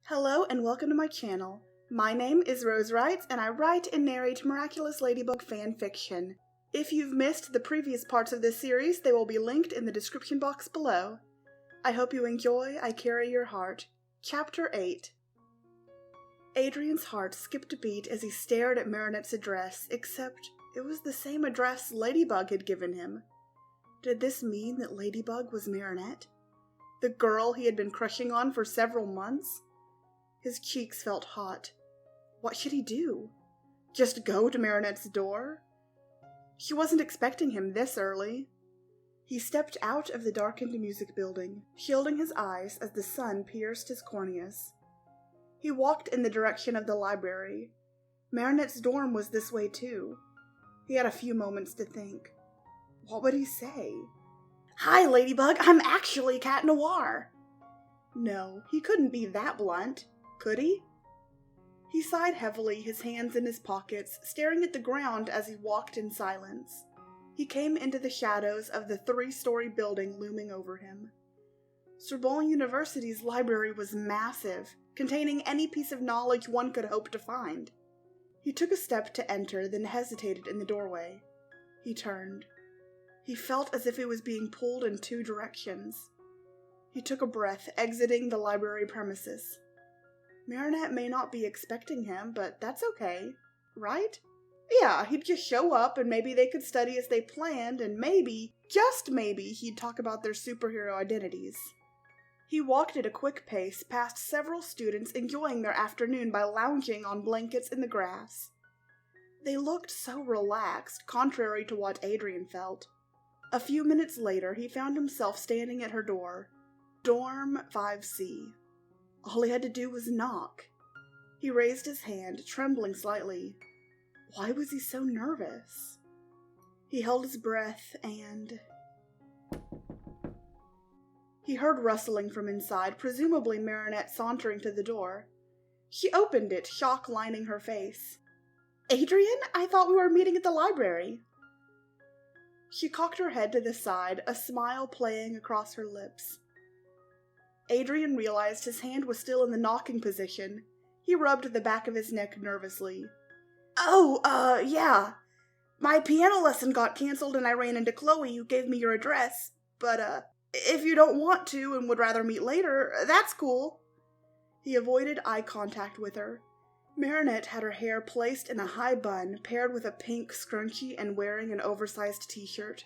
Hello and welcome to my channel. My name is Rose Writes and I write and narrate Miraculous Ladybug fanfiction. If you've missed the previous parts of this series, they will be linked in the description box below. I hope you enjoy I Carry Your Heart. Chapter 8. Adrien's heart skipped a beat as he stared at Marinette's address, except it was the same address Ladybug had given him. Did this mean that Ladybug was Marinette? The girl he had been crushing on for several months? His cheeks felt hot. What should he do? Just go to Marinette's door? She wasn't expecting him this early. He stepped out of the darkened music building, shielding his eyes as the sun pierced his corneas. He walked in the direction of the library. Marinette's dorm was this way too. He had a few moments to think. What would he say? "Hi, Ladybug, I'm actually Cat Noir." No, he couldn't be that blunt. Could he? He sighed heavily, his hands in his pockets, staring at the ground as he walked in silence. He came into the shadows of the 3-story building looming over him. Sorbonne University's library was massive, containing any piece of knowledge one could hope to find. He took a step to enter, then hesitated in the doorway. He turned. He felt as if he was being pulled in 2 directions. He took a breath, exiting the library premises. Marinette may not be expecting him, but that's okay, right? Yeah, he'd just show up and maybe they could study as they planned, and maybe, just maybe, he'd talk about their superhero identities. He walked at a quick pace past several students enjoying their afternoon by lounging on blankets in the grass. They looked so relaxed, contrary to what Adrienne felt. A few minutes later, he found himself standing at her door. Dorm 5C. All he had to do was knock. He raised his hand, trembling slightly. Why was he so nervous? He held his breath and... He heard rustling from inside, presumably Marinette sauntering to the door. She opened it, shock lining her face. "Adrienne, I thought we were meeting at the library." She cocked her head to the side, a smile playing across her lips. Adrienne realized his hand was still in the knocking position. He rubbed the back of his neck nervously. "Oh, yeah. My piano lesson got canceled and I ran into Chloe, who gave me your address. But, if you don't want to and would rather meet later, that's cool." He avoided eye contact with her. Marinette had her hair placed in a high bun, paired with a pink scrunchie and wearing an oversized t-shirt.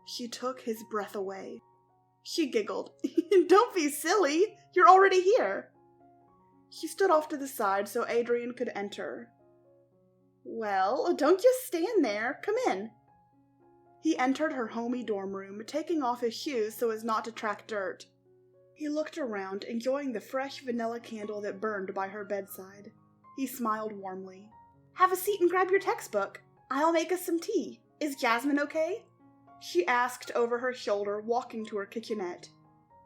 She took his breath away. She giggled. "Don't be silly. You're already here." She stood off to the side so Adrienne could enter. "Well, don't just stand there. Come in." He entered her homey dorm room, taking off his shoes so as not to track dirt. He looked around, enjoying the fresh vanilla candle that burned by her bedside. He smiled warmly. "Have a seat and grab your textbook. I'll make us some tea. Is Jasmine okay?" She asked over her shoulder, walking to her kitchenette.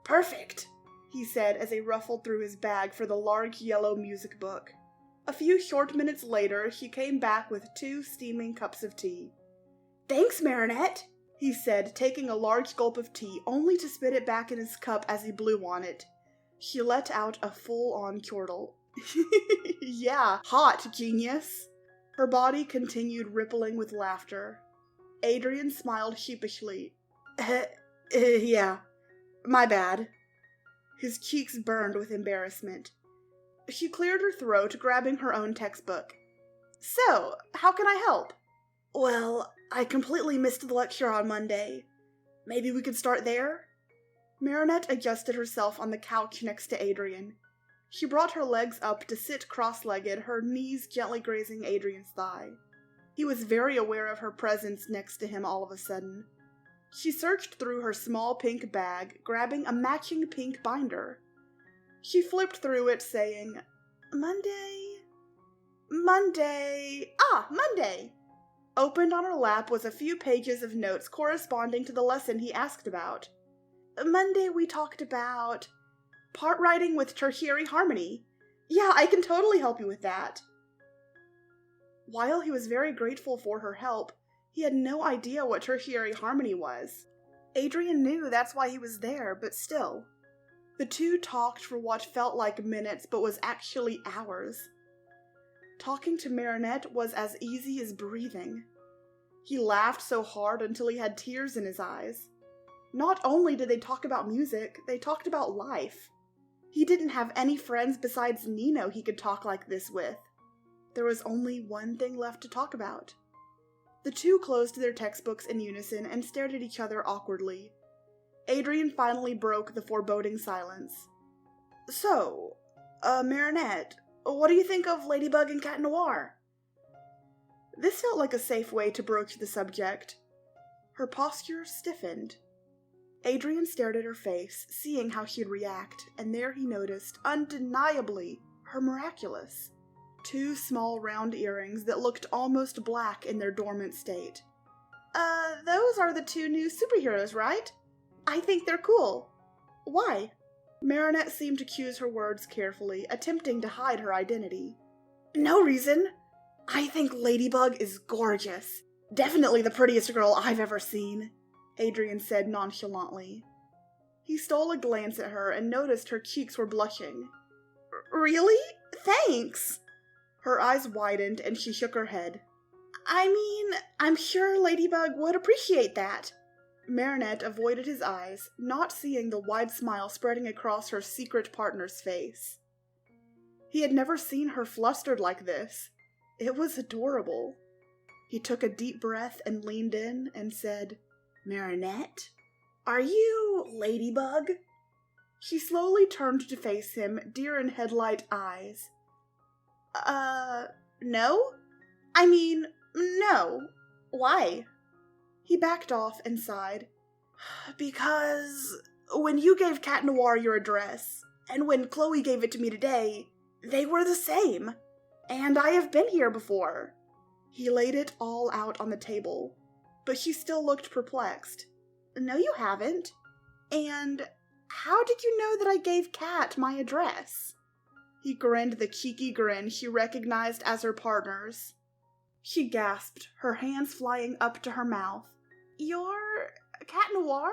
"Perfect," he said as he ruffled through his bag for the large yellow music book. A few short minutes later, she came back with 2 steaming cups of tea. "Thanks, Marinette," he said, taking a large gulp of tea, only to spit it back in his cup as he blew on it. She let out a full-on chortle. "Yeah, hot, genius." Her body continued rippling with laughter. Adrienne smiled sheepishly. Yeah, my bad." His cheeks burned with embarrassment. She cleared her throat, grabbing her own textbook. "So, how can I help?" "Well, I completely missed the lecture on Monday. Maybe we could start there?" Marinette adjusted herself on the couch next to Adrienne. She brought her legs up to sit cross-legged, her knees gently grazing Adrienne's thigh. He was very aware of her presence next to him all of a sudden. She searched through her small pink bag, grabbing a matching pink binder. She flipped through it, saying, Monday. Monday! Opened on her lap was a few pages of notes corresponding to the lesson he asked about. "Monday we talked about part writing with tertiary harmony. Yeah, I can totally help you with that." While he was very grateful for her help, he had no idea what tertiary harmony was. Adrienne knew that's why he was there, but still. The two talked for what felt like minutes but was actually hours. Talking to Marinette was as easy as breathing. He laughed so hard until he had tears in his eyes. Not only did they talk about music, they talked about life. He didn't have any friends besides Nino he could talk like this with. There was only one thing left to talk about. The two closed their textbooks in unison and stared at each other awkwardly. Adrien finally broke the foreboding silence. So, Marinette, what do you think of Ladybug and Cat Noir? This felt like a safe way to broach the subject. Her posture stiffened. Adrien stared at her face, seeing how she'd react, and there he noticed, undeniably, her Miraculous. 2 small round earrings that looked almost black in their dormant state. Those are the 2 new superheroes, right? I think they're cool. Why? Marinette seemed to choose her words carefully, attempting to hide her identity. No reason. I think Ladybug is gorgeous. Definitely the prettiest girl I've ever seen, Adrien said nonchalantly. He stole a glance at her and noticed her cheeks were blushing. Really? Thanks! Her eyes widened and she shook her head. I mean, I'm sure Ladybug would appreciate that. Marinette avoided his eyes, not seeing the wide smile spreading across her secret partner's face. He had never seen her flustered like this. It was adorable. He took a deep breath and leaned in and said, Marinette, are you Ladybug? She slowly turned to face him, deer-in-headlight eyes. No? I mean, no. Why? He backed off and sighed. Because when you gave Cat Noir your address, and when Chloe gave it to me today, they were the same. And I have been here before. He laid it all out on the table, but she still looked perplexed. No, you haven't. And how did you know that I gave Cat my address? He grinned the cheeky grin she recognized as her partner's. She gasped, her hands flying up to her mouth. You're Cat Noir?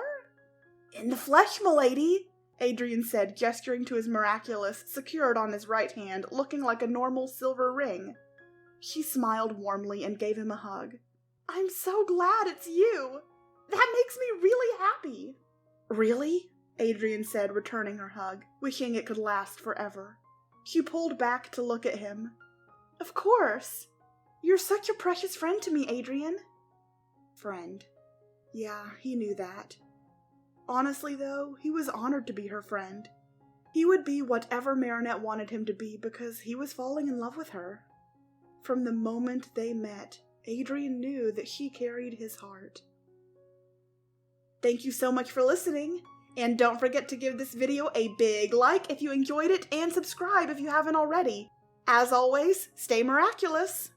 In the flesh, m'lady, Adrien said, gesturing to his Miraculous secured on his right hand, looking like a normal silver ring. She smiled warmly and gave him a hug. I'm so glad it's you. That makes me really happy. Really? Adrien said, returning her hug, wishing it could last forever. She pulled back to look at him. Of course. You're such a precious friend to me, Adrien. Friend. Yeah, he knew that. Honestly, though, he was honored to be her friend. He would be whatever Marinette wanted him to be because he was falling in love with her. From the moment they met, Adrien knew that she carried his heart. Thank you so much for listening, and don't forget to give this video a big like if you enjoyed it and subscribe if you haven't already. As always, stay miraculous!